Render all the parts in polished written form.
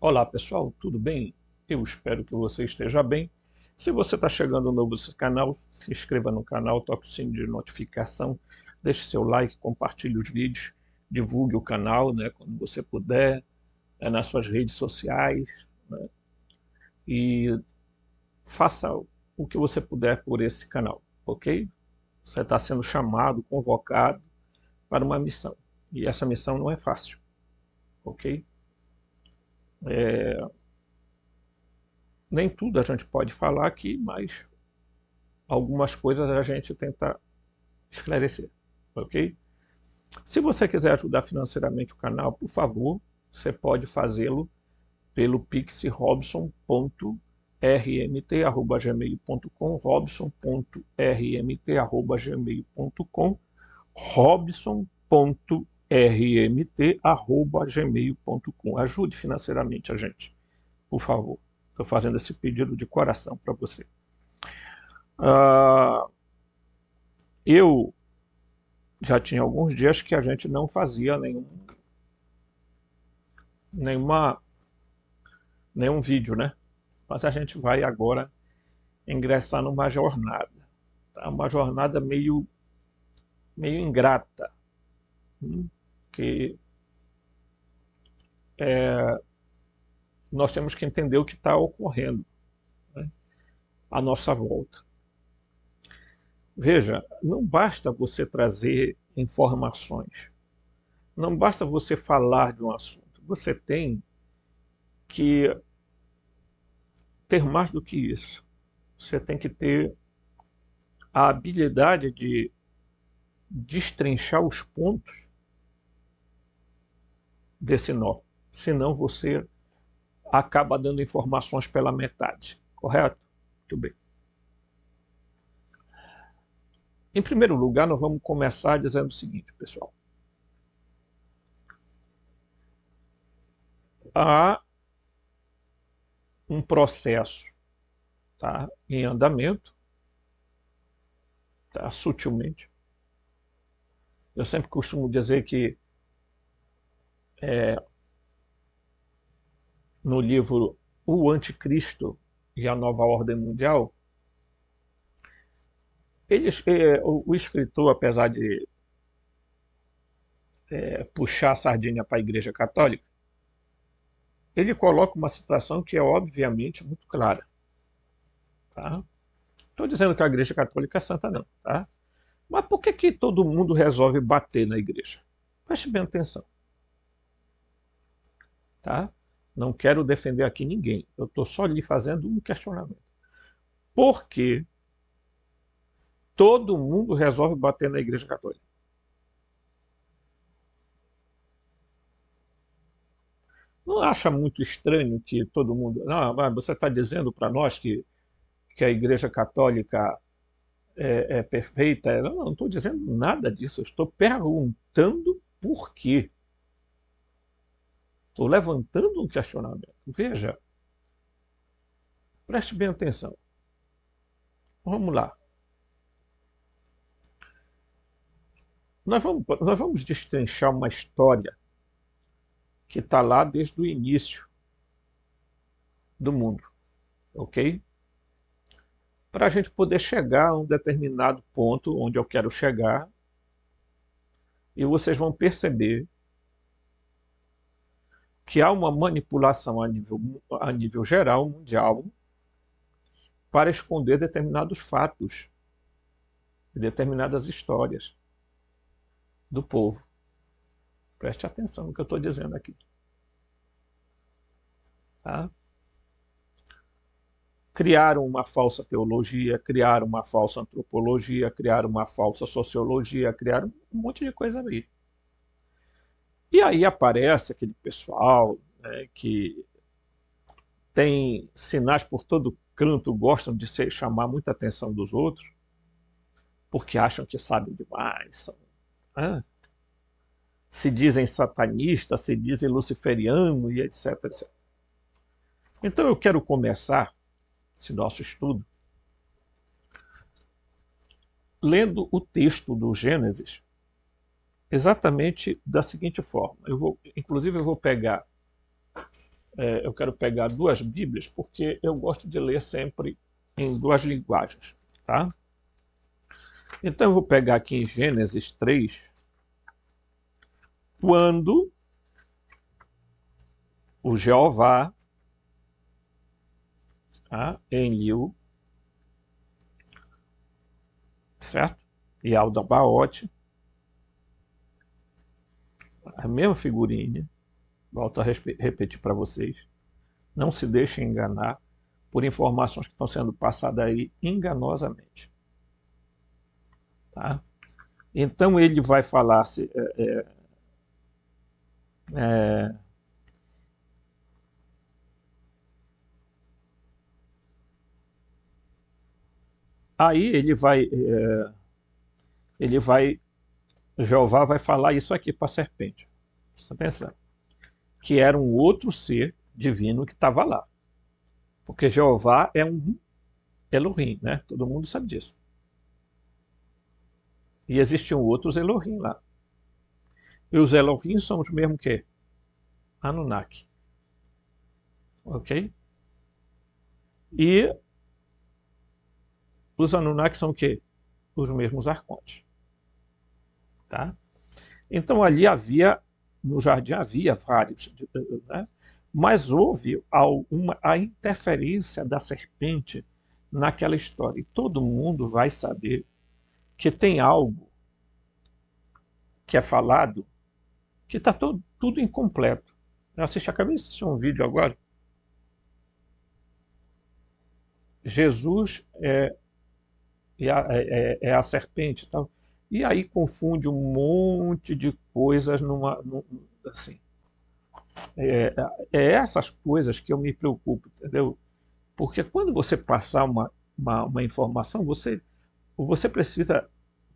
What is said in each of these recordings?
Olá pessoal, tudo bem? Eu espero que você esteja bem. Se você está chegando novo nesse canal, se inscreva no canal, toque o sino de notificação, deixe seu like, compartilhe os vídeos, divulgue o canal, né, quando você puder, nas suas redes sociais, né, e faça o que você puder por esse canal, ok? Você está sendo chamado, convocado para uma missão, e essa missão não é fácil, ok? Nem tudo a gente pode falar aqui, mas algumas coisas a gente tenta esclarecer, ok? Se você quiser ajudar financeiramente o canal, por favor, você pode fazê-lo pelo pixrobson.rmt@gmail.com, robson.rmt@gmail.com, robson.rmt@gmail.com. Ajude financeiramente a gente, por favor. Estou fazendo esse pedido de coração para você. Eu já tinha alguns dias que a gente não fazia nenhum vídeo, né? Mas a gente vai agora ingressar numa jornada, tá? Uma jornada meio ingrata, que nós temos que entender o que está ocorrendo, né, à nossa volta. Veja, não basta você trazer informações, não basta você falar de um assunto, você tem que ter mais do que isso. Você tem que ter a habilidade de destrinchar os pontos desse nó. Senão você acaba dando informações pela metade. Correto? Muito bem. Em primeiro lugar, nós vamos começar dizendo o seguinte, pessoal. Há um processo, tá, em andamento, tá, sutilmente. Eu sempre costumo dizer que no livro O Anticristo e a Nova Ordem Mundial, o escritor, apesar de puxar a sardinha para a Igreja Católica, ele coloca uma situação que é obviamente muito clara. Tá? Estou dizendo que a Igreja Católica é santa não, tá? Mas por que todo mundo resolve bater na igreja? Preste bem atenção. Tá? Não quero defender aqui ninguém, eu estou só lhe fazendo um questionamento. Por que todo mundo resolve bater na Igreja Católica? Não acha muito estranho que todo mundo... Não, mas você está dizendo para nós que a Igreja Católica é perfeita? Eu não estou dizendo nada disso, eu estou perguntando por quê. Estou levantando um questionamento. Veja, preste bem atenção. Vamos lá. Nós vamos destrinchar uma história que está lá desde o início do mundo, ok? Para a gente poder chegar a um determinado ponto onde eu quero chegar, e vocês vão perceber que há uma manipulação a nível geral, mundial, para esconder determinados fatos e determinadas histórias do povo. Preste atenção no que eu estou dizendo aqui. Tá? Criaram uma falsa teologia, criaram uma falsa antropologia, criaram uma falsa sociologia, criaram um monte de coisa aí. E aí aparece aquele pessoal, né, que tem sinais por todo canto, gostam de chamar muita atenção dos outros, porque acham que sabem demais, são, né? Se dizem satanistas, se dizem luciferianos e etc, etc. Então eu quero começar esse nosso estudo lendo o texto do Gênesis exatamente da seguinte forma. Inclusive eu vou pegar eu quero pegar duas Bíblias, porque eu gosto de ler sempre em duas linguagens, tá? Então eu vou pegar aqui em Gênesis 3, quando o Jeová, tá, Enlil, certo? E Aldabaote, a mesma figurinha, volto a repetir para vocês, não se deixem enganar por informações que estão sendo passadas aí enganosamente. Tá? Então ele vai falar é, aí ele vai, Jeová vai falar isso aqui para a serpente. Presta atenção. Que era um outro ser divino que estava lá. Porque Jeová é um Elohim, né? Todo mundo sabe disso. E existiam outros Elohim lá. E os Elohim são os mesmos que Anunnaki. Ok? E os Anunnaki são o quê? Os mesmos arcontes. Tá? Então ali havia, no jardim havia vários, né? Mas houve a interferência da serpente naquela história. E todo mundo vai saber que tem algo que é falado que está tudo incompleto. Eu acabei de assistir um vídeo agora. Jesus é a serpente e tal. E aí confunde um monte de coisas assim. É essas coisas que eu me preocupo, entendeu? Porque quando você passar uma informação, você precisa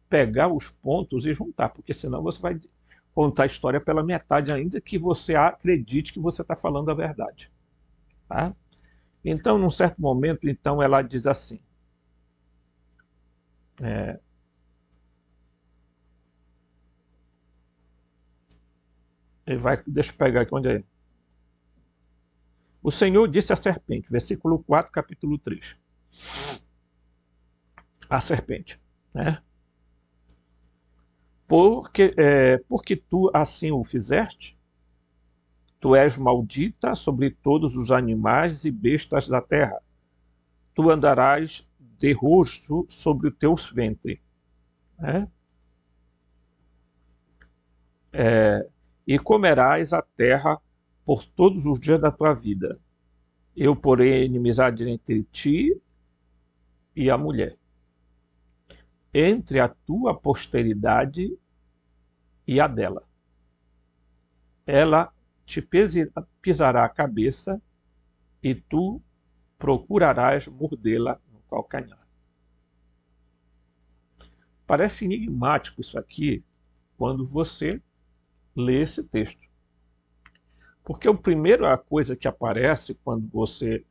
pegar os pontos e juntar, porque senão você vai contar a história pela metade, ainda que você acredite que você está falando a verdade. Tá? Então, num certo momento, então, ela diz assim, é, deixa eu pegar aqui onde é. O Senhor disse à serpente, versículo 4, capítulo 3. A serpente, né? Porque tu assim o fizeste, tu és maldita sobre todos os animais e bestas da terra. Tu andarás de rosto sobre o teu ventre, né? E comerás a terra por todos os dias da tua vida. Eu porei inimizade entre ti e a mulher, entre a tua posteridade e a dela. Ela te pisará a cabeça e tu procurarás mordê-la no calcanhar. Parece enigmático isso aqui quando você lê esse texto. Porque a primeira coisa que aparece quando você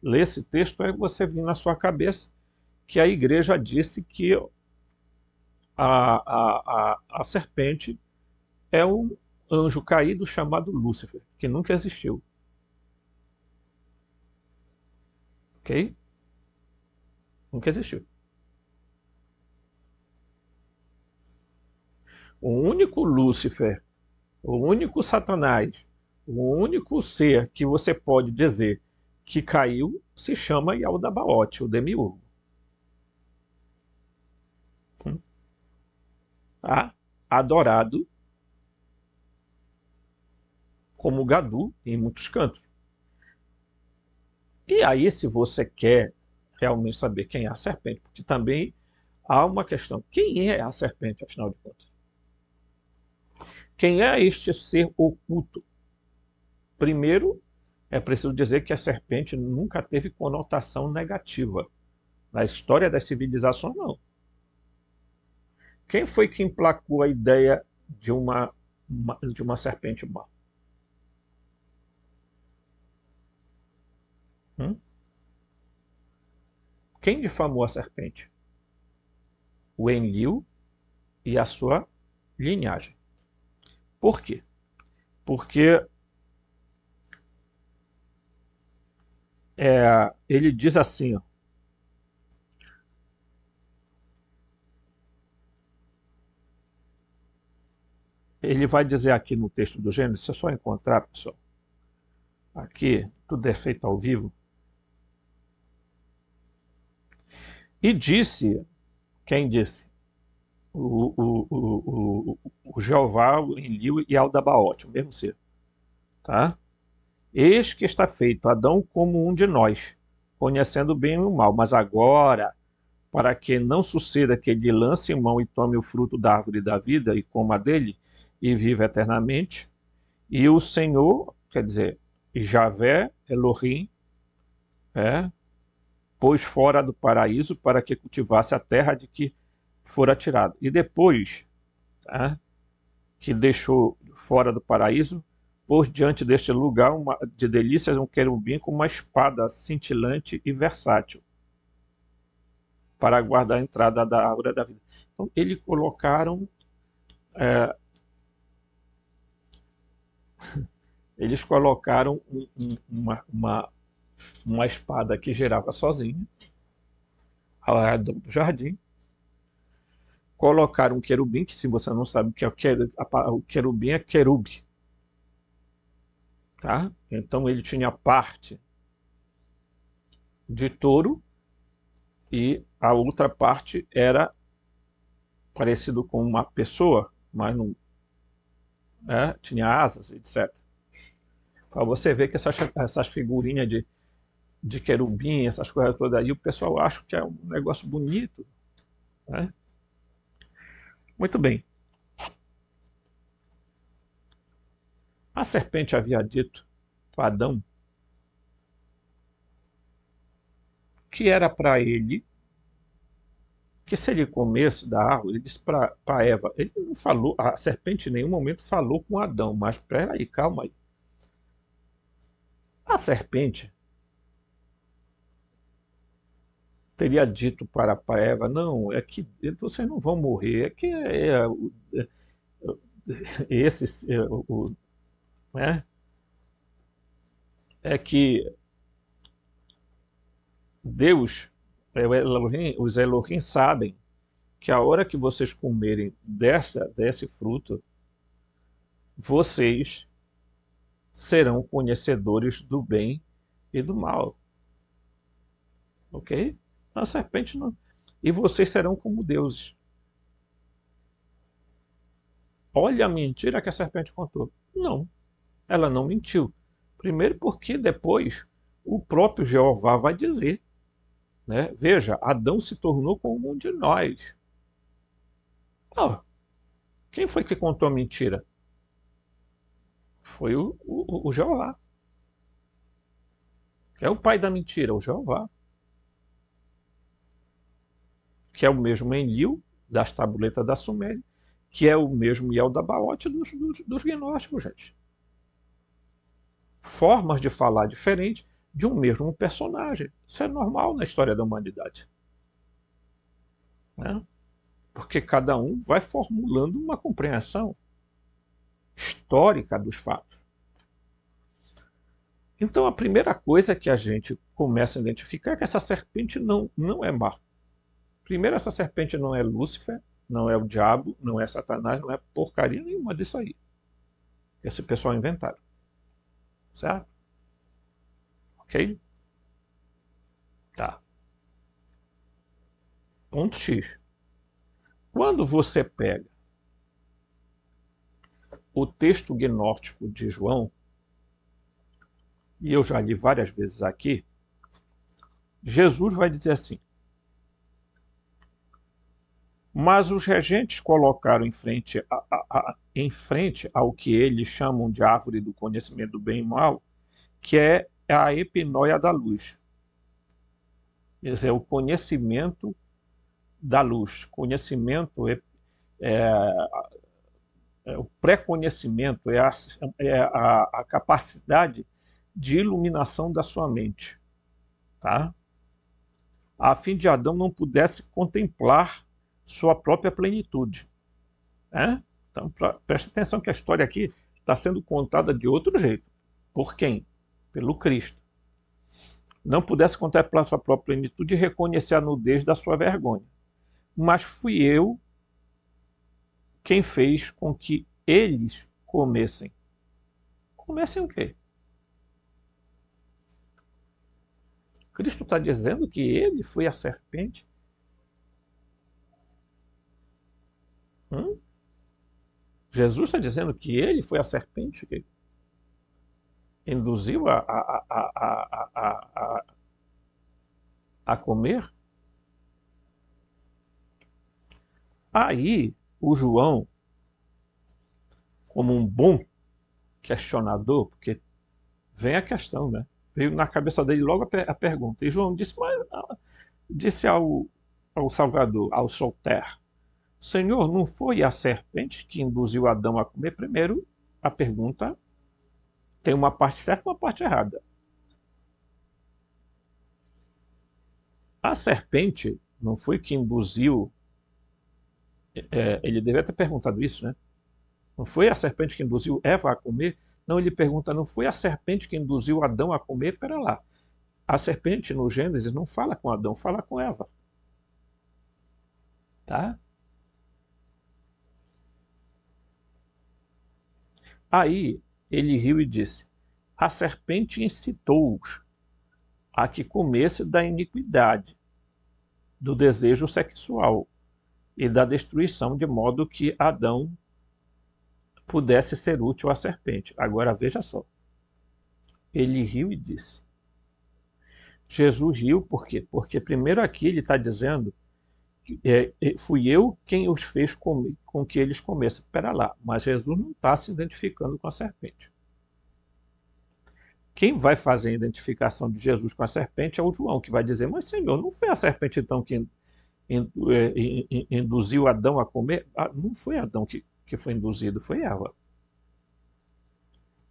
lê esse texto é você vir na sua cabeça que a igreja disse que a serpente é um anjo caído chamado Lúcifer, que nunca existiu. Ok? Nunca existiu. O único Lúcifer, o único Satanás, o único ser que você pode dizer que caiu se chama Yaldabaoth, o demiurgo. Tá? Adorado como Gadu em muitos cantos. E aí, se você quer realmente saber quem é a serpente, porque também há uma questão: quem é a serpente, afinal de contas? Quem é este ser oculto? Primeiro, é preciso dizer que a serpente nunca teve conotação negativa. Na história das civilizações, não. Quem foi que emplacou a ideia de uma serpente má? Hum? Quem difamou a serpente? O Enlil e a sua linhagem. Por quê? Porque Ele diz assim, ó, ele vai dizer aqui no texto do Gênesis, se é só encontrar, pessoal, aqui, tudo é feito ao vivo, e disse, quem disse? O Jeová, o Enlil e Aldabaote, o mesmo ser, tá? Eis que está feito Adão como um de nós, conhecendo o bem e o mal, mas agora, para que não suceda que ele lance mão e tome o fruto da árvore da vida e coma dele, e viva eternamente, e o Senhor, quer dizer, Javé, Elohim, pôs fora do paraíso para que cultivasse a terra de que fora tirado. E depois, tá, que deixou fora do paraíso, pôs diante deste lugar de delícias um querubim com uma espada cintilante e versátil, para guardar a entrada da árvore da vida. Então, eles colocaram uma espada que girava sozinha, ao redor do jardim. Colocaram um querubim, que se você não sabe o que é o querubim é querube. Tá? Então ele tinha parte de touro e a outra parte era parecido com uma pessoa, mas não tinha asas, etc. Para você ver que essas figurinhas de querubim, essas coisas todas aí, o pessoal acha que é um negócio bonito. Né? Muito bem. A serpente havia dito para Adão que era para ele que se ele comesse da árvore, ele disse para Eva, ele não falou, a serpente em nenhum momento falou com Adão, mas espera aí, calma aí. A serpente teria dito para Eva, não, é que vocês não vão morrer, é que esse, né, é que Deus, os Elohim sabem que a hora que vocês comerem desse fruto, vocês serão conhecedores do bem e do mal. Ok? A serpente não. E vocês serão como deuses. Olha a mentira que a serpente contou. Não, ela não mentiu. Primeiro porque depois o próprio Jeová vai dizer, né? Veja, Adão se tornou como um de nós. Oh, quem foi que contou a mentira? Foi o Jeová. É o pai da mentira, o Jeová. Que é o mesmo Enlil, das tabuletas da Suméria, que é o mesmo Yaldabaoth dos gnósticos, gente. Formas de falar diferentes de um mesmo personagem. Isso é normal na história da humanidade. Né? Porque cada um vai formulando uma compreensão histórica dos fatos. Então a primeira coisa que a gente começa a identificar é que essa serpente não é má. Primeiro, essa serpente não é Lúcifer, não é o diabo, não é Satanás, não é porcaria nenhuma disso aí. Esse pessoal inventaram. Certo? Ok? Tá. Ponto X. Quando você pega o texto gnóstico de João, e eu já li várias vezes aqui, Jesus vai dizer assim: mas os regentes colocaram em frente ao que eles chamam de árvore do conhecimento do bem e mal, que é a epinóia da luz. Quer dizer, o conhecimento da luz. Conhecimento o pré-conhecimento, é a capacidade de iluminação da sua mente. Tá? A fim de Adão não pudesse contemplar sua própria plenitude. Né? Então, preste atenção que a história aqui está sendo contada de outro jeito. Por quem? Pelo Cristo. não pudesse contemplar sua própria plenitude e reconhecer a nudez da sua vergonha. Mas fui eu quem fez com que eles comessem. Comessem o quê? Cristo está dizendo que ele foi a serpente? Jesus está dizendo que ele foi a serpente que induziu a comer? Aí, o João, como um bom questionador, porque vem a questão, né? Veio na cabeça dele logo a pergunta. E João disse, disse ao Salvador, ao Solter, Senhor, não foi a serpente que induziu Adão a comer? Primeiro, a pergunta tem uma parte certa e uma parte errada. A serpente não foi que induziu... ele deveria ter perguntado isso, né? Não foi a serpente que induziu Eva a comer? Não, ele pergunta, não foi a serpente que induziu Adão a comer? Pera lá. A serpente, no Gênesis, não fala com Adão, fala com Eva. Tá? Aí ele riu e disse, a serpente incitou-os a que comesse da iniquidade, do desejo sexual e da destruição, de modo que Adão pudesse ser útil à serpente. Agora veja só. Ele riu e disse. Jesus riu por quê? Porque primeiro aqui ele está dizendo fui eu quem os fez comer, com que eles comessem. Espera lá, mas Jesus não está se identificando com a serpente. Quem vai fazer a identificação de Jesus com a serpente é o João, que vai dizer, mas Senhor, não foi a serpente então que induziu Adão a comer? Não foi Adão que foi induzido, foi Eva.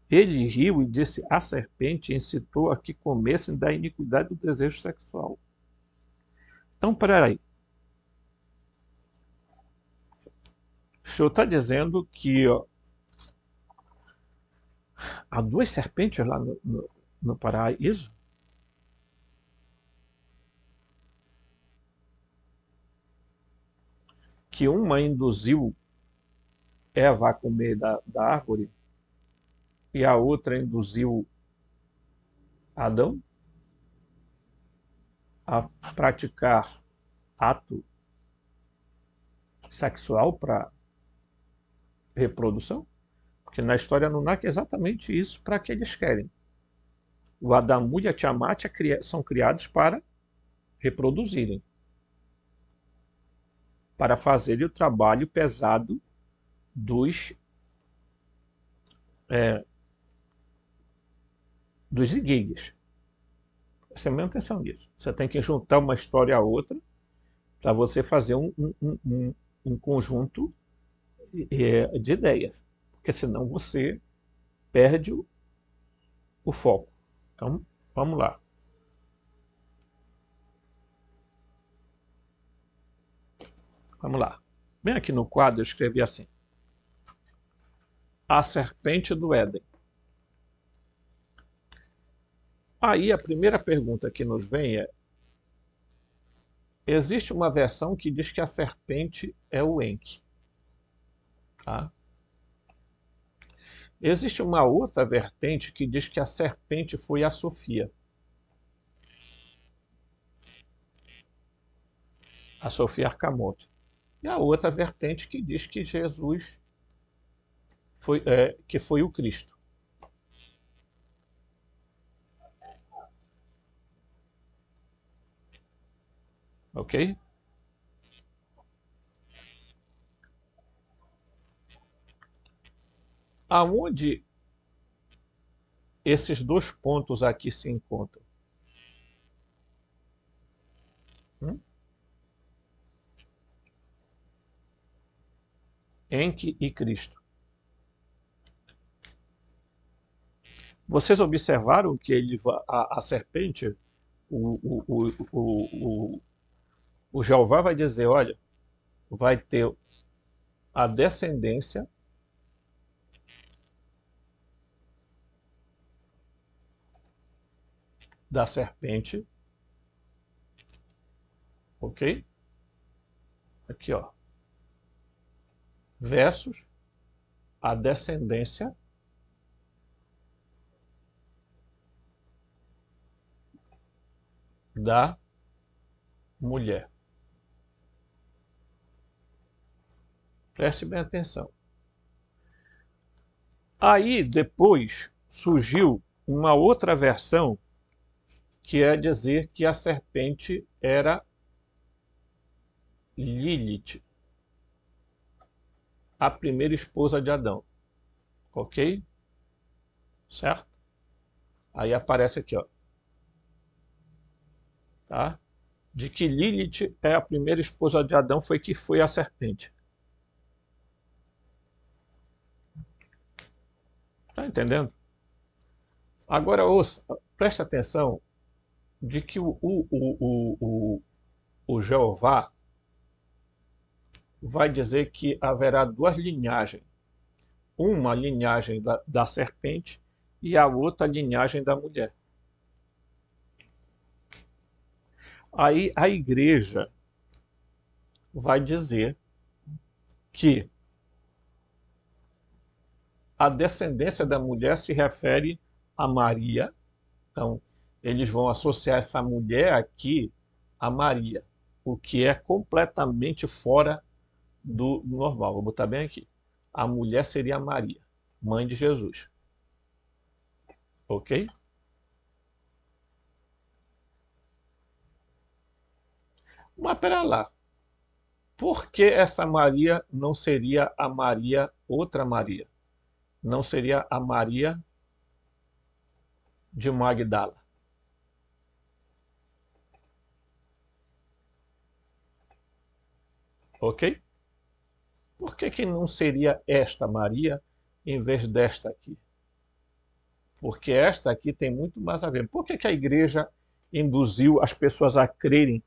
Ele riu e disse, a serpente incitou a que comessem da iniquidade do desejo sexual. Então, peraí. O senhor está dizendo que há duas serpentes lá no paraíso? Que uma induziu Eva a comer da árvore e a outra induziu Adão a praticar ato sexual para reprodução? Porque na história Anunnaki é exatamente isso para que eles querem. O Adamu e a Tiamat são criados para reproduzirem, para fazerem o trabalho pesado dos gigas. Presta muita atenção nisso. Você tem que juntar uma história a outra para você fazer um conjunto de ideias. Porque senão você perde o foco. Então, vamos lá. Vamos lá. Bem aqui no quadro eu escrevi assim. A serpente do Éden. Aí a primeira pergunta que nos vem é, existe uma versão que diz que a serpente é o Enki. Tá? Existe uma outra vertente que diz que a serpente foi a Sofia. A Sofia Arcamonte. E a outra vertente que diz que Jesus que foi o Cristo. Ok? Aonde esses dois pontos aqui se encontram? Enki e Cristo. Vocês observaram que a serpente, o Jeová vai dizer, olha, vai ter a descendência da serpente, ok? Aqui, ó, versus a descendência da mulher. Preste bem atenção. Aí depois surgiu uma outra versão que é dizer que a serpente era Lilith, a primeira esposa de Adão, ok? Certo? Aí aparece aqui, ó, tá? De que Lilith é a primeira esposa de Adão, foi que foi a serpente. Tá entendendo? Agora ouça, preste atenção de que o Jeová vai dizer que haverá duas linhagens. Uma linhagem da serpente e a outra linhagem da mulher. Aí a igreja vai dizer que a descendência da mulher se refere a Maria. Então, eles vão associar essa mulher aqui a Maria, o que é completamente fora do normal. Vou botar bem aqui. A mulher seria Maria, mãe de Jesus. Ok? Mas pera lá. Por que essa Maria não seria a Maria, outra Maria? Não seria a Maria de Magdala? Ok? Por que que não seria esta Maria em vez desta aqui? Porque esta aqui tem muito mais a ver. Por que que a igreja induziu as pessoas a crerem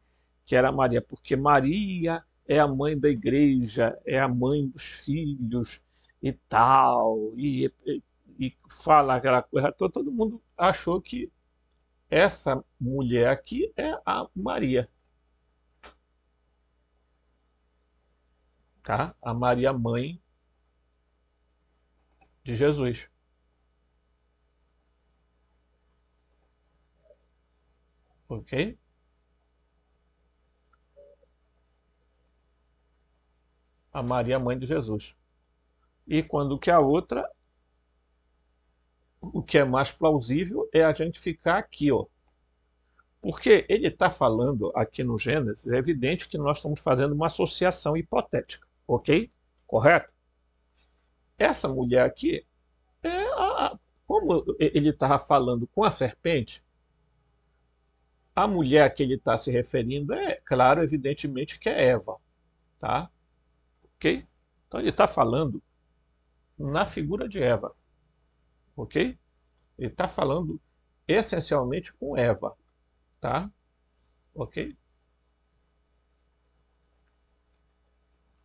que era Maria? Porque Maria é a mãe da igreja, é a mãe dos filhos e tal, e fala aquela coisa. Todo mundo achou que essa mulher aqui é a Maria, tá? A Maria, mãe de Jesus, ok? A Maria, mãe de Jesus. E quando que a outra, o que é mais plausível é a gente ficar aqui, ó. Porque ele está falando aqui no Gênesis, é evidente que nós estamos fazendo uma associação hipotética, ok? Correto? Essa mulher aqui, como ele estava falando com a serpente, a mulher que ele está se referindo é, claro, evidentemente que é Eva, tá? Ok? Então ele está falando na figura de Eva, ok? Ele está falando essencialmente com Eva, tá? Ok?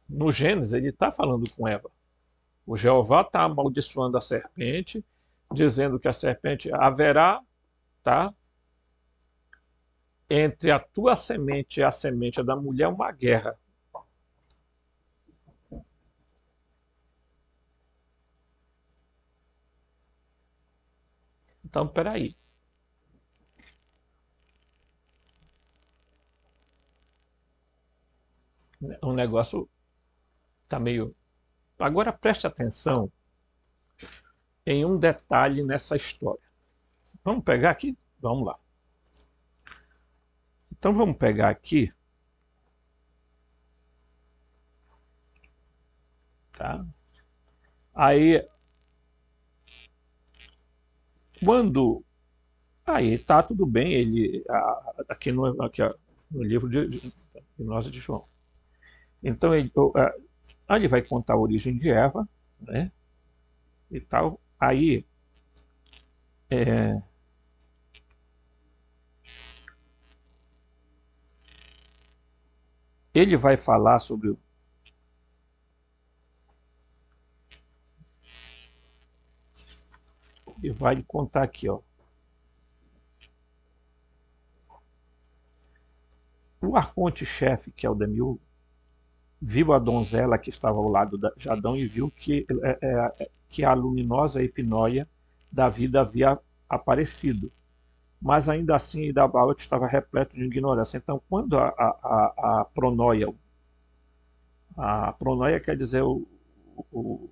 No Gênesis ele está falando com Eva. O Jeová está amaldiçoando a serpente, dizendo que a serpente haverá, tá? Entre a tua semente e a semente da mulher uma guerra. Então, peraí. O negócio está meio. Agora preste atenção em um detalhe nessa história. Vamos pegar aqui? Vamos lá. Então vamos pegar aqui, tá? Aí, quando. Aí tá tudo bem, ele. Aqui aqui, ó, no livro de Gnose de João. Então ele vai contar a origem de Eva, né? E tal. Aí é, ele vai falar sobre. E vai contar aqui, ó. O arconte-chefe, que é o Demiurgo, viu a donzela que estava ao lado de Adão e viu que a luminosa epinóia da vida havia aparecido. Mas ainda assim, Idabaoth estava repleto de ignorância. Então, quando a pronoia quer dizer o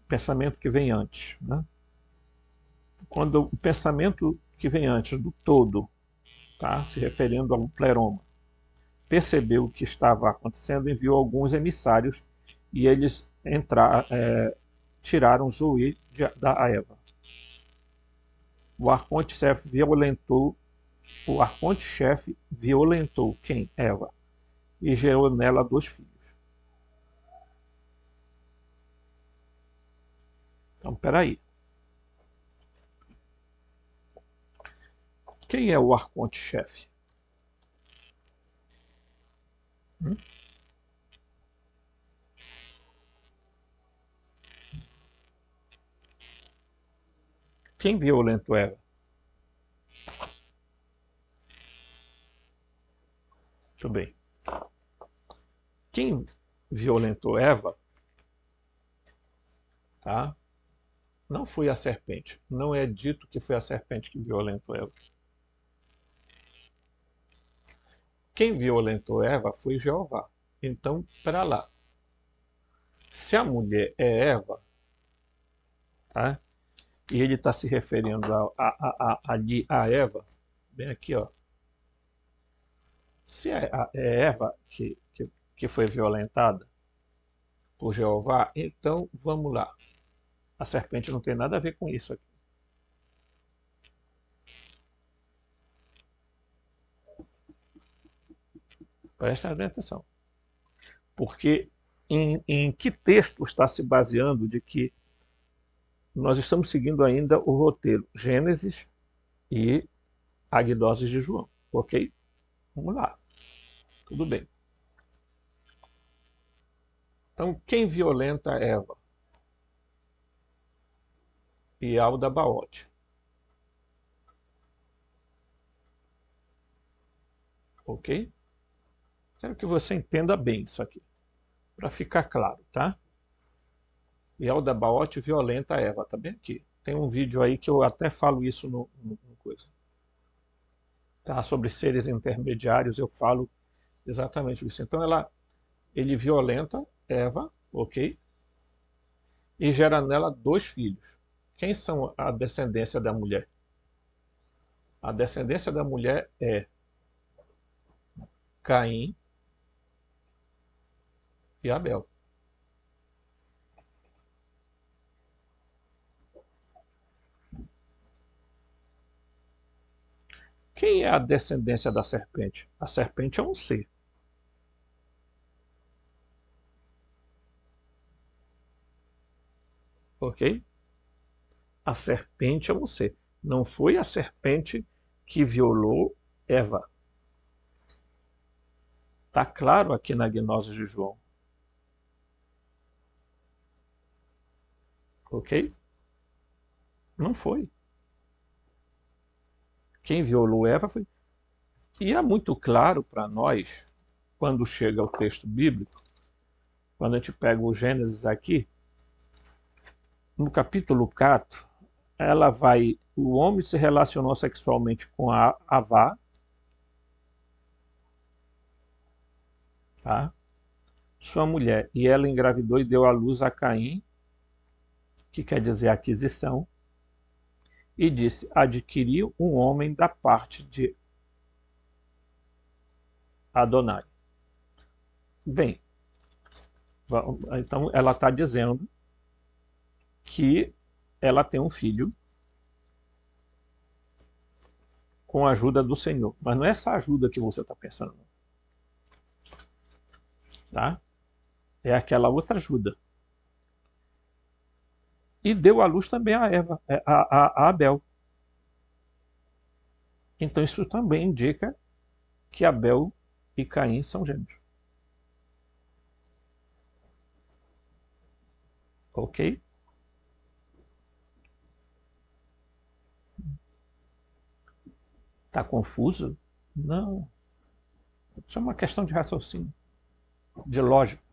pensamento que vem antes, né? Quando o pensamento que vem antes do todo, tá? Se referindo ao pleroma, percebeu o que estava acontecendo, enviou alguns emissários e eles tiraram Zoe da Eva. O arconte-chefe violentou quem? Eva. E gerou nela 2 filhos. Então, peraí. Quem é o arconte-chefe? Quem violentou Eva? Tudo bem. Quem violentou Eva, tá? Não foi a serpente. Não é dito que foi a serpente que violentou Eva. Quem violentou Eva foi Jeová. Então, para lá. Se a mulher é Eva, tá? E ele está se referindo ali a Eva, bem aqui, ó. Se é Eva que foi violentada por Jeová, então vamos lá. A serpente não tem nada a ver com isso aqui. Presta atenção. Porque em que texto está se baseando de que nós estamos seguindo ainda o roteiro Gênesis e a gnose de João, ok? Vamos lá. Tudo bem. Então, quem violenta Eva? Ialdabaoth. Ok? Quero que você entenda bem isso aqui, para ficar claro, tá? Ialdabaoth violenta Eva, tá bem aqui. Tem um vídeo aí que eu até falo isso no coisa. Tá? Sobre seres intermediários, eu falo exatamente isso. Então, ele violenta Eva, ok? E gera nela 2 filhos. Quem são a descendência da mulher? A descendência da mulher é Caim e Abel. Quem é a descendência da serpente? A serpente é um ser. Ok? A serpente é um ser. Não foi a serpente que violou Eva. Está claro aqui na gnose de João. Ok? Não foi. Quem violou Eva foi. E é muito claro para nós, quando chega o texto bíblico, quando a gente pega o Gênesis aqui, no capítulo 4, o homem se relacionou sexualmente com a Havá, tá? Sua mulher, e ela engravidou e deu à luz a Caim, que quer dizer aquisição, e disse: adquiri um homem da parte de Adonai. Bem, então ela está dizendo que ela tem um filho com a ajuda do Senhor. Mas não é essa ajuda que você está pensando, tá? É aquela outra ajuda. E deu à luz também a Eva, a Abel. Então isso também indica que Abel e Caim são gêmeos. Ok? Tá confuso? Não. Isso é uma questão de raciocínio, de lógica.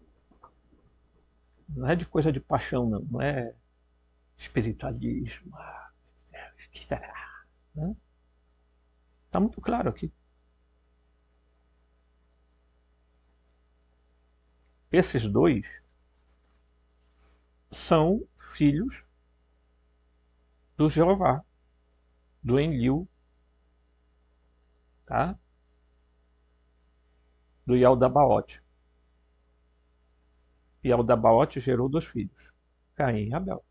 Não é de coisa de paixão, não. Não é espiritualismo. O que será? Está muito claro aqui. Esses dois são filhos do Jeová, do Enlil, tá? Do Yaldabaoth. Yaldabaoth gerou dois filhos, Caim e Abel.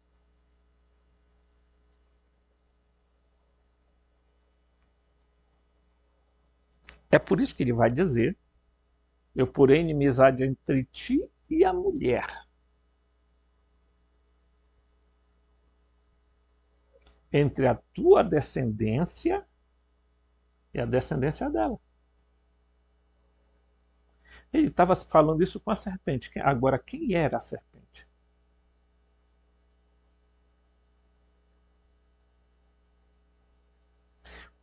É por isso que ele vai dizer: eu porei inimizade entre ti e a mulher, entre a tua descendência e a descendência dela. Ele estava falando isso com a serpente. Agora, quem era a serpente?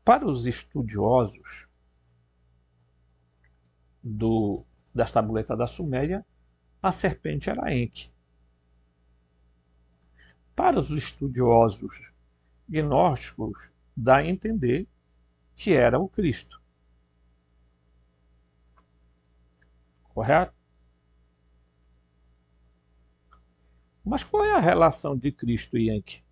Para os estudiosos das tabuletas da Suméria, a serpente era Enki. Para os estudiosos gnósticos, dá a entender que era o Cristo. Correto? Mas qual é a relação de Cristo e Enki?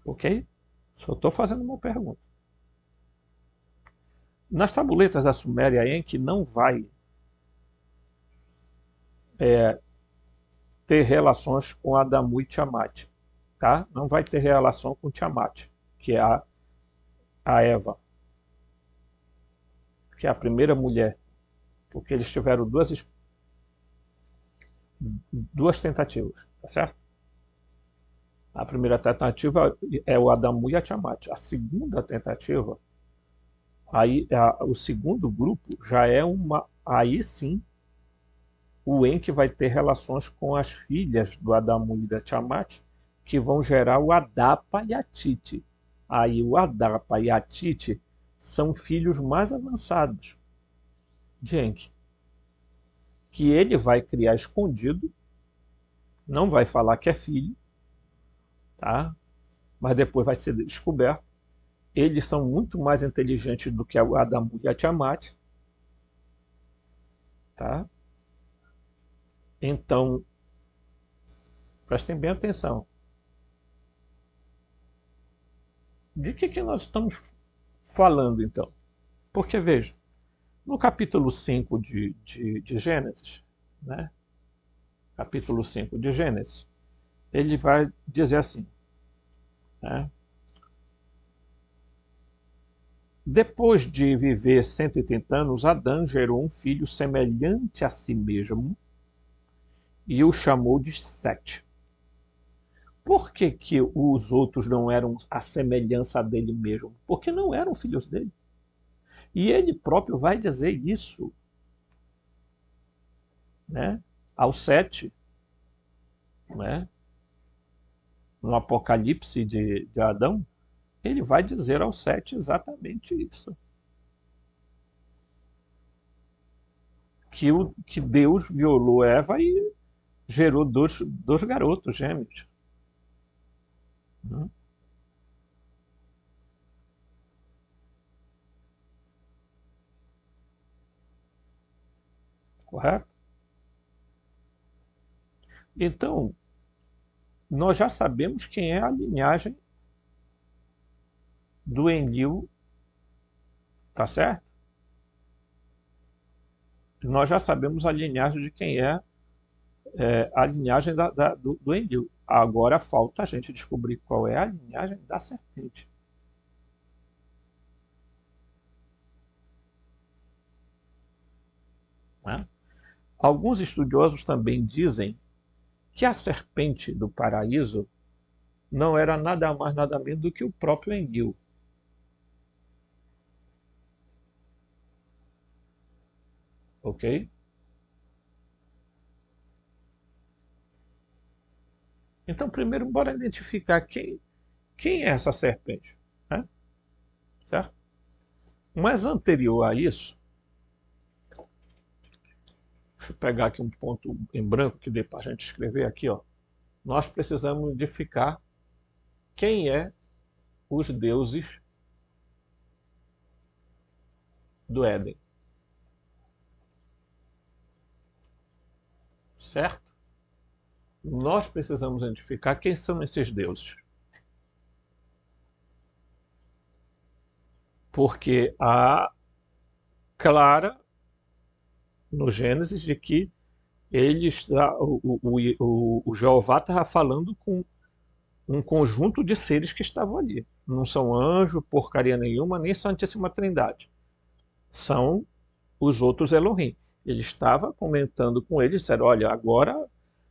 Ok? Só estou fazendo uma pergunta. Nas tabuletas da Suméria, Enki não vai ter relações com Adamu e Tiamat. Tá? Não vai ter relação com Tiamat, que é a Eva, que é a primeira mulher, porque eles tiveram duas tentativas, tá certo? A primeira tentativa é o Adamu e a Tiamat. A segunda tentativa, o segundo grupo já é aí sim, o Enki vai ter relações com as filhas do Adamu e da Tiamat, que vão gerar o Adapa e a Tite. Aí o Adapa e a Tite são filhos mais avançados de Enki, que ele vai criar escondido, não vai falar que é filho, tá? Mas depois vai ser descoberto. Eles são muito mais inteligentes do que o Adamu e a Tiamat, tá? Então, prestem bem atenção. De que nós estamos falando, então? Porque, veja, no capítulo 5 de Gênesis, né? Capítulo 5 de Gênesis, ele vai dizer assim, né? Depois de viver 130 anos, Adão gerou um filho semelhante a si mesmo e o chamou de Sete. Por que os outros não eram a semelhança dele mesmo? Porque não eram filhos dele. E ele próprio vai dizer isso, né? Ao Sete, né? No Apocalipse de Adão, ele vai dizer ao Sete exatamente isso. Que Deus violou Eva e gerou dois garotos gêmeos. Né? Correto? Então, nós já sabemos quem é a linhagem do Enlil, tá certo? Nós já sabemos a linhagem de quem é a linhagem do Enlil. Agora falta a gente descobrir qual é a linhagem da serpente. Né? Alguns estudiosos também dizem que a serpente do paraíso não era nada mais, nada menos do que o próprio Enlil. Ok? Então, primeiro, bora identificar quem é essa serpente, né? Certo? Mas anterior a isso, deixa eu pegar aqui um ponto em branco que dê para a gente escrever aqui, ó. Nós precisamos identificar quem é os deuses do Éden, certo? Nós precisamos identificar quem são esses deuses. Porque há clara no Gênesis de que o Jeová estava falando com um conjunto de seres que estavam ali. Não são anjo, porcaria nenhuma, nem Santíssima Trindade. São os outros Elohim. Ele estava comentando com eles, disseram, olha, agora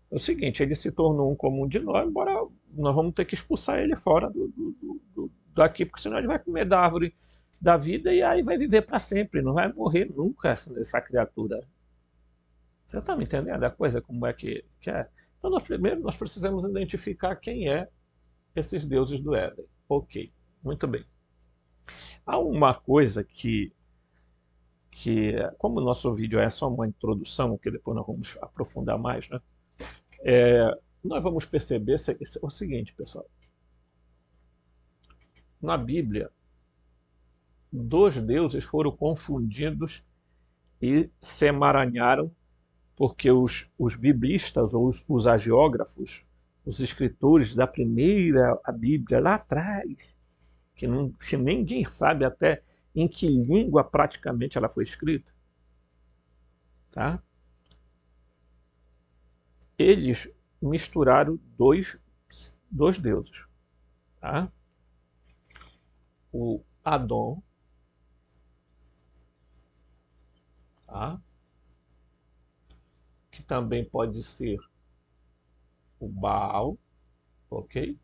é o seguinte, ele se tornou um comum de nós, embora nós vamos ter que expulsar ele fora daqui, porque senão ele vai comer da árvore da vida e aí vai viver para sempre, não vai morrer nunca essa criatura. Você está me entendendo a coisa como é que é? Então, primeiro nós precisamos identificar quem é esses deuses do Éden. Ok, muito bem. Há uma coisa como o nosso vídeo é só uma introdução, que depois nós vamos aprofundar mais, né? Nós vamos perceber o seguinte, pessoal. Na Bíblia, dois deuses foram confundidos e se emaranharam porque os biblistas, ou os hagiógrafos, os escritores da primeira a Bíblia, lá atrás, que ninguém sabe até em que língua praticamente ela foi escrita, tá? Eles misturaram dois deuses, tá? O Adão, tá? Que também pode ser o Baal, ok?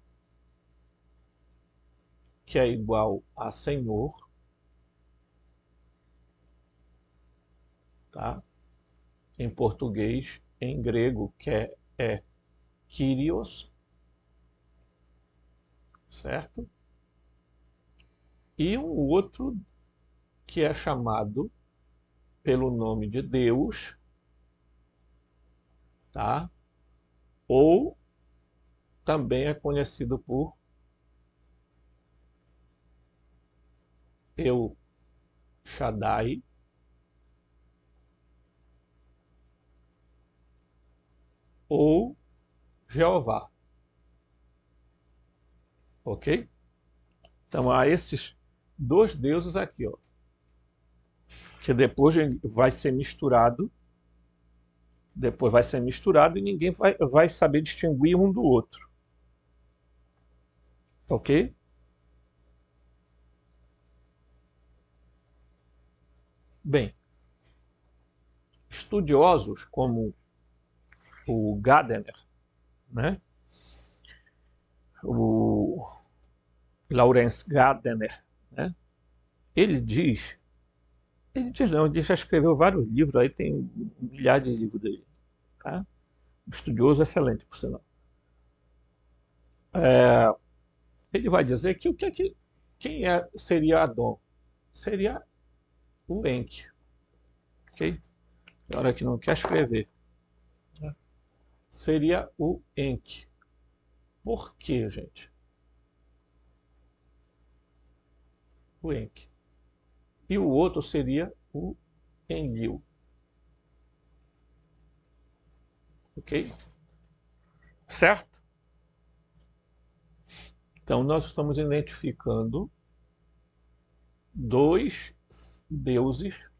Que é igual a Senhor, tá? Em português, em grego, que é Kyrios, certo? E um outro que é chamado pelo nome de Deus, tá? Ou também é conhecido por El Shaddai, ou Jeová, ok? Então há esses dois deuses aqui, ó, que depois vai ser misturado, e ninguém vai saber distinguir um do outro, ok? Bem, estudiosos como o Gadamer, né? O Lawrence Gadamer, né? Ele não, ele já escreveu vários livros, aí tem milhares de livros dele, tá? Um estudioso excelente, por sinal. Ele vai dizer que seria Adão? Seria o Enki, ok? Na hora que não quer escrever, né? Seria o Enki. Por quê, gente? O Enki. E o outro seria o Enlil. Ok? Certo? Então, nós estamos identificando dois deuses,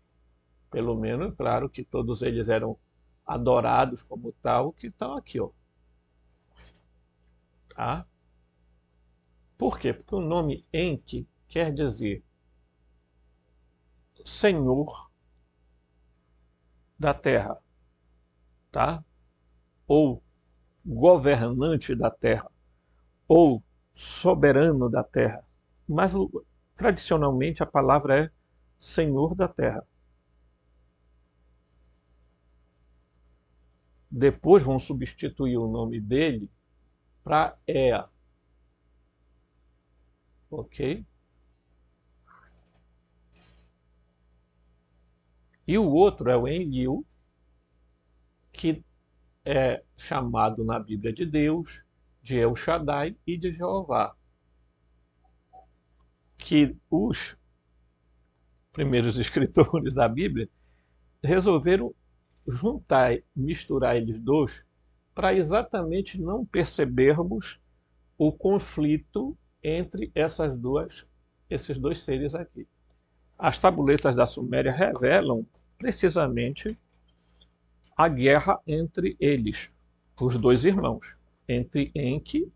pelo menos, claro que todos eles eram adorados como tal, que estão aqui, ó. Tá? Por quê? Porque o nome Enki quer dizer Senhor da Terra, tá? Ou governante da Terra, ou soberano da Terra. Mas tradicionalmente a palavra é Senhor da Terra. Depois vão substituir o nome dele para Ea, ok? E o outro é o Enlil, que é chamado na Bíblia de Deus, de El Shaddai e de Jeová, que os primeiros escritores da Bíblia resolveram juntar, misturar eles dois, para exatamente não percebermos o conflito entre esses dois seres aqui. As tabuletas da Suméria revelam precisamente a guerra entre eles, os dois irmãos, entre Enki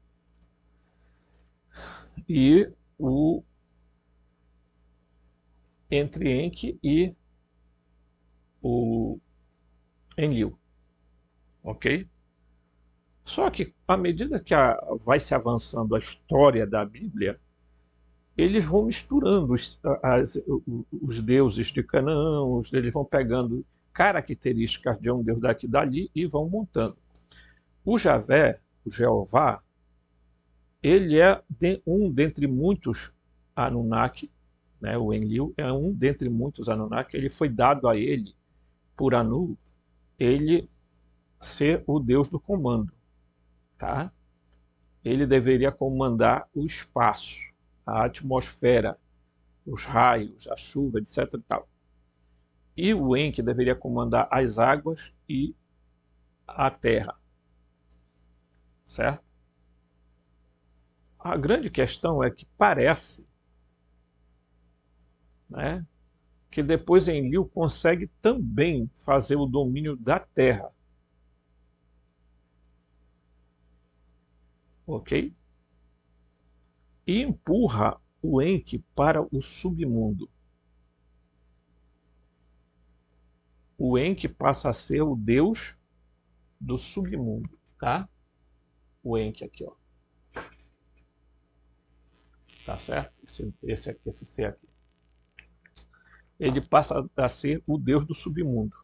e o entre Enki e o Enlil, ok? Só que à medida que vai se avançando a história da Bíblia, eles vão misturando os deuses de Canaã, eles vão pegando características de um deus daqui e dali e vão montando. O Javé, o Jeová, ele é um dentre muitos Anunnaki, né? O Enlil é um dentre muitos Anunnaki, ele foi dado a ele, por Anu, ele ser o deus do comando. Tá? Ele deveria comandar o espaço, a atmosfera, os raios, a chuva, etc. E tal. E o Enki deveria comandar as águas e a terra. Certo? A grande questão é que parece, né, que depois Enlil consegue também fazer o domínio da terra. Ok? E empurra o Enki para o submundo. O Enki passa a ser o deus do submundo, tá? O Enki aqui, ó. Tá certo? Esse aqui, esse ser aqui. Ele passa a ser o deus do submundo.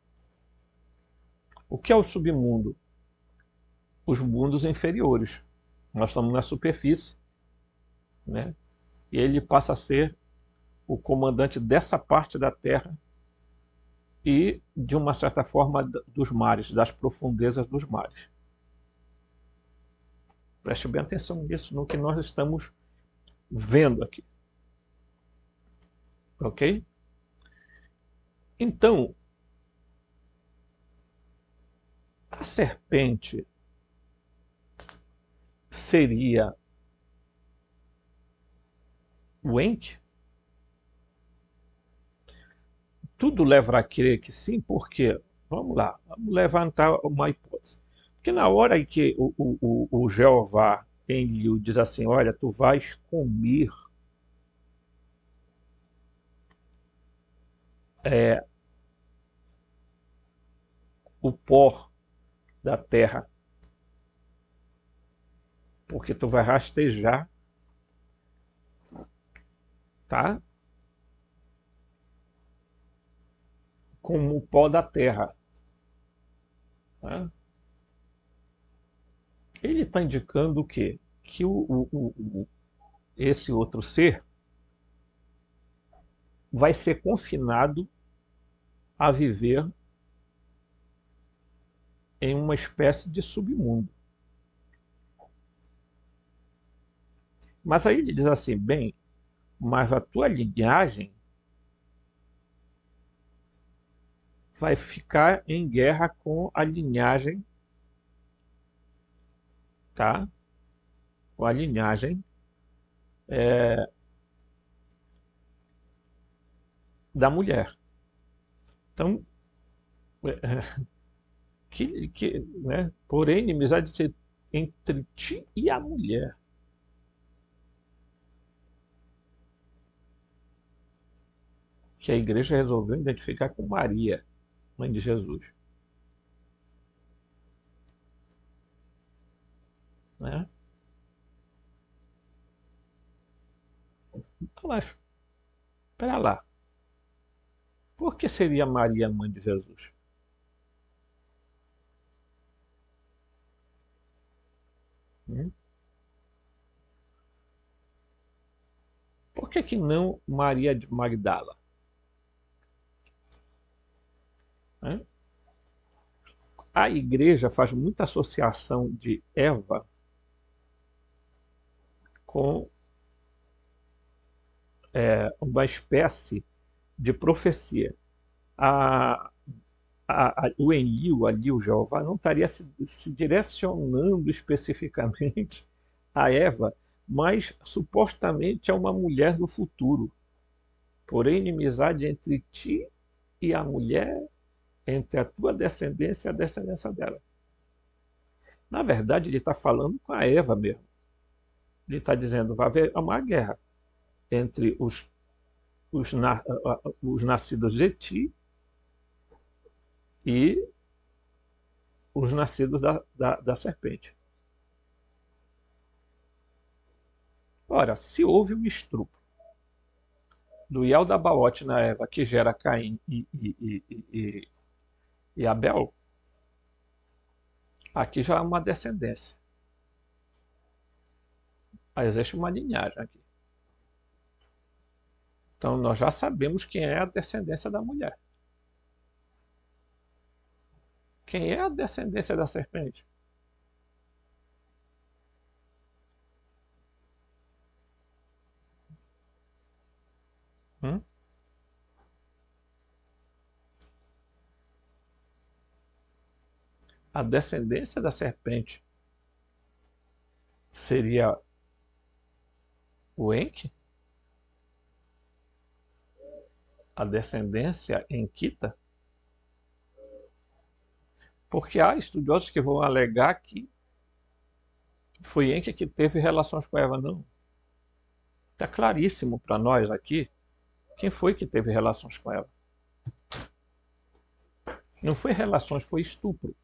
O que é o submundo? Os mundos inferiores. Nós estamos na superfície, né? E ele passa a ser o comandante dessa parte da Terra e, de uma certa forma, dos mares, das profundezas dos mares. Preste bem atenção nisso, no que nós estamos vendo aqui. Ok? Então, a serpente seria o Enki? Tudo leva a crer que sim, porque, vamos lá, vamos levantar uma hipótese. Porque na hora em que o Jeová Enlil diz assim, olha, tu vais comer o pó da terra, porque tu vai rastejar, tá? Como o pó da terra. Tá? Ele está indicando o quê? Que esse outro ser vai ser confinado a viver em uma espécie de submundo. Mas aí ele diz assim, bem, mas a tua linhagem vai ficar em guerra com a linhagem, tá? Com a linhagem da mulher. Então, né? Porém, inimizade entre ti e a mulher. Que a igreja resolveu identificar com Maria, mãe de Jesus. Né? Então, mas, espera lá. Por que seria Maria mãe de Jesus? Hum? Por que não Maria de Magdala? Né? A igreja faz muita associação de Eva com uma espécie de profecia. A, o Enlil, ali, o Jeová, não estaria se direcionando especificamente a Eva, mas supostamente a uma mulher do futuro. Porém, inimizade entre ti e a mulher, entre a tua descendência e a descendência dela. Na verdade, ele está falando com a Eva mesmo. Ele está dizendo, vai haver uma guerra entre os nascidos de ti e os nascidos da serpente. Ora, se houve um estupro do Iel da Baote na Eva, que gera Caim e Abel, aqui já há uma descendência. Aí existe uma linhagem aqui. Então nós já sabemos quem é a descendência da mulher. Quem é a descendência da serpente? Hum? A descendência da serpente seria o Enki? A descendência enquita? Porque há estudiosos que vão alegar que foi Enki que teve relações com Eva. Não. Está claríssimo para nós aqui quem foi que teve relações com Eva. Não foi relações, foi estupro.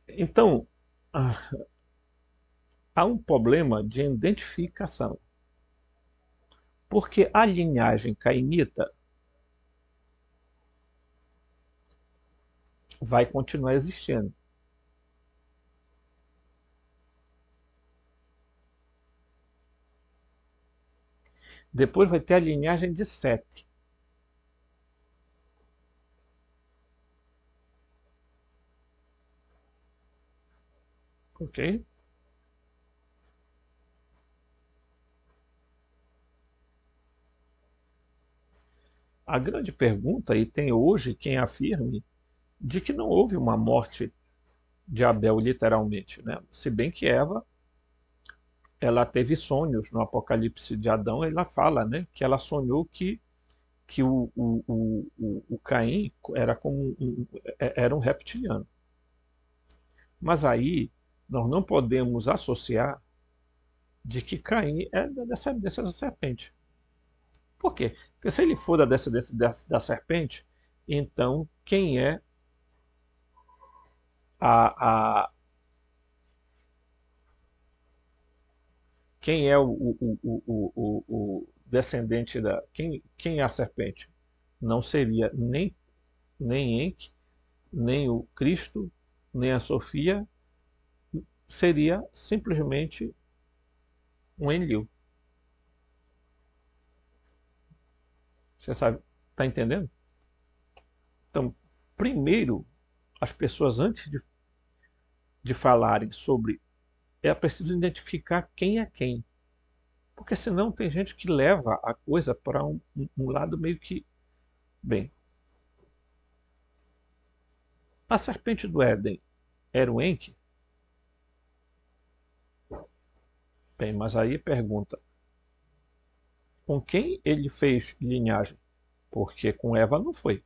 Então, há um problema de identificação. Porque a linhagem cainita vai continuar existindo. Depois vai ter a linhagem de Sete. Ok? A grande pergunta, e tem hoje quem afirme, de que não houve uma morte de Abel literalmente, né? Se bem que Eva, ela teve sonhos no Apocalipse de Adão, ela fala, né, que ela sonhou que o Caim era como era um reptiliano. Mas aí nós não podemos associar de que Caim é da descendência da serpente. Por quê? Porque se ele for da descendência da serpente, então quem é a quem é o descendente da quem é a serpente? Não seria nem Enki, nem o Cristo, nem a Sofia, seria simplesmente um Enlil. Você sabe, está entendendo? Então, primeiro, as pessoas antes de falarem sobre, é preciso identificar quem é quem. Porque senão tem gente que leva a coisa para um lado meio que, bem, a serpente do Éden era o Enki? Bem, mas aí pergunta, com quem ele fez linhagem? Porque com Eva não foi.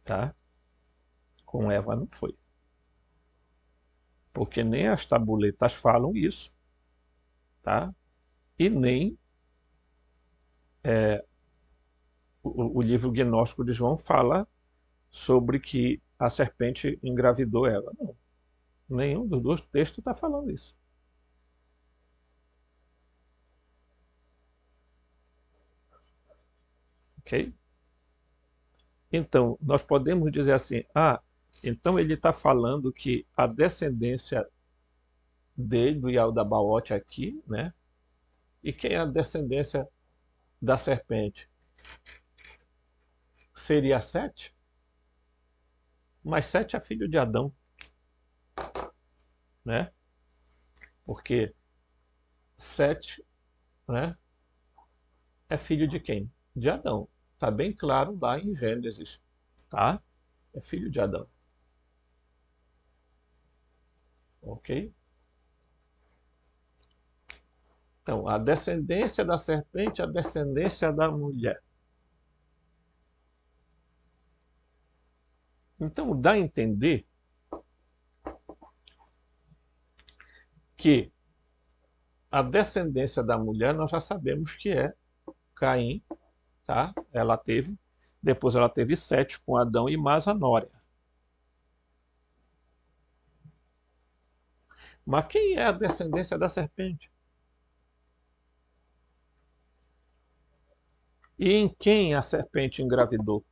Tá? Com Eva não foi. Porque nem as tabuletas falam isso, tá? E nem o livro gnóstico de João fala sobre que a serpente engravidou Eva. Não. Nenhum dos dois textos está falando isso. Ok? Então, nós podemos dizer assim, então ele está falando que a descendência dele, do Yaldabaoth aqui, né? E quem é a descendência da serpente? Seria Sete? Mas Sete é filho de Adão, né? Porque Sete, né, é filho de quem? De Adão. Está bem claro lá em Gênesis, tá? É filho de Adão. Ok? Então, a descendência da serpente, a descendência da mulher. Então, dá a entender que a descendência da mulher nós já sabemos que é Caim, tá? Depois ela teve Sete com Adão e mais a Nória. Mas quem é a descendência da serpente? E em quem a serpente engravidou?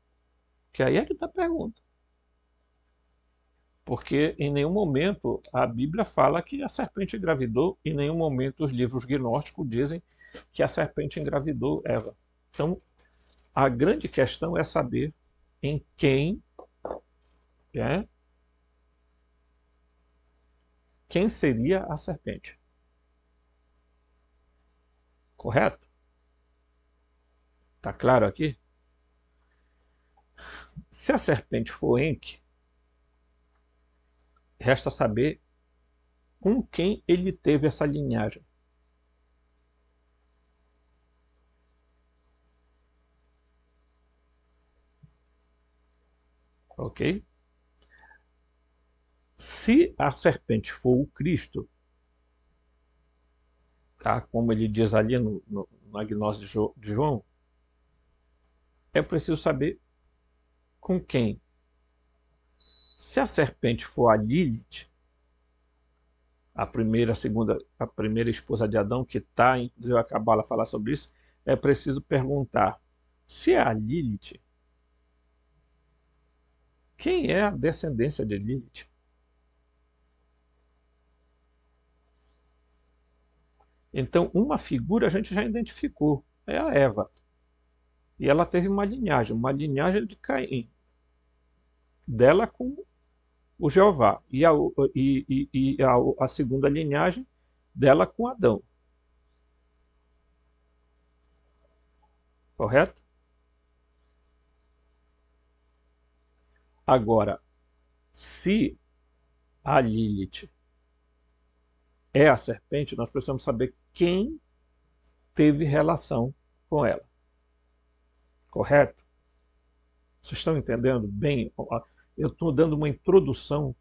Que aí é que está a pergunta. Porque em nenhum momento a Bíblia fala que a serpente engravidou, em nenhum momento os livros gnósticos dizem que a serpente engravidou Eva. Então, a grande questão é saber em quem seria a serpente. Correto? Está claro aqui? Se a serpente for Enki, resta saber com quem ele teve essa linhagem. Ok? Se a serpente for o Cristo, tá? Como ele diz ali na gnose de João, é preciso saber com quem. Se a serpente for a Lilith, a primeira esposa de Adão, que está, inclusive a Cabala falar sobre isso, é preciso perguntar, se é a Lilith, quem é a descendência de Lilith? Então, uma figura a gente já identificou, é a Eva. E ela teve uma linhagem de Caim, dela com o Jeová, a segunda linhagem dela com Adão. Correto? Agora, se a Lilith é a serpente, nós precisamos saber quem teve relação com ela. Correto? Vocês estão entendendo bem? Eu estou dando uma introdução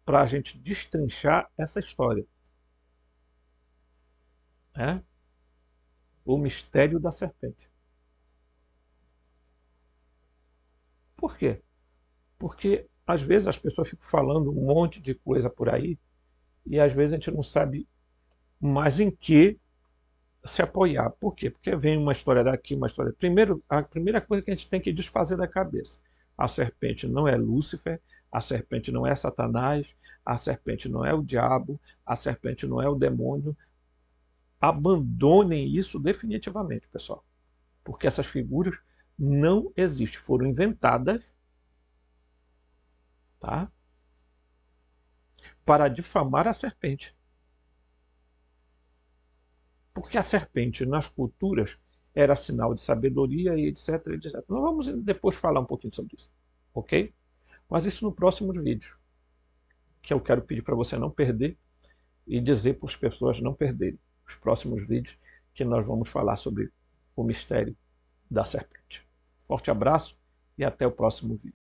para a gente destrinchar essa história. Né? O mistério da serpente. Por quê? Porque às vezes as pessoas ficam falando um monte de coisa por aí e às vezes a gente não sabe mais em que se apoiar. Por quê? Porque vem uma história daqui, uma história... Primeiro, a primeira coisa que a gente tem que desfazer da cabeça. A serpente não é Lúcifer, a serpente não é Satanás, a serpente não é o diabo, a serpente não é o demônio. Abandonem isso definitivamente, pessoal. Porque essas figuras não existem, foram inventadas, tá? Para difamar a serpente. Porque a serpente nas culturas era sinal de sabedoria e etc, etc. Nós vamos depois falar um pouquinho sobre isso, ok? Mas isso no próximo vídeo, que eu quero pedir para você não perder e dizer para as pessoas não perderem os próximos vídeos, que nós vamos falar sobre o mistério da serpente. Forte abraço e até o próximo vídeo.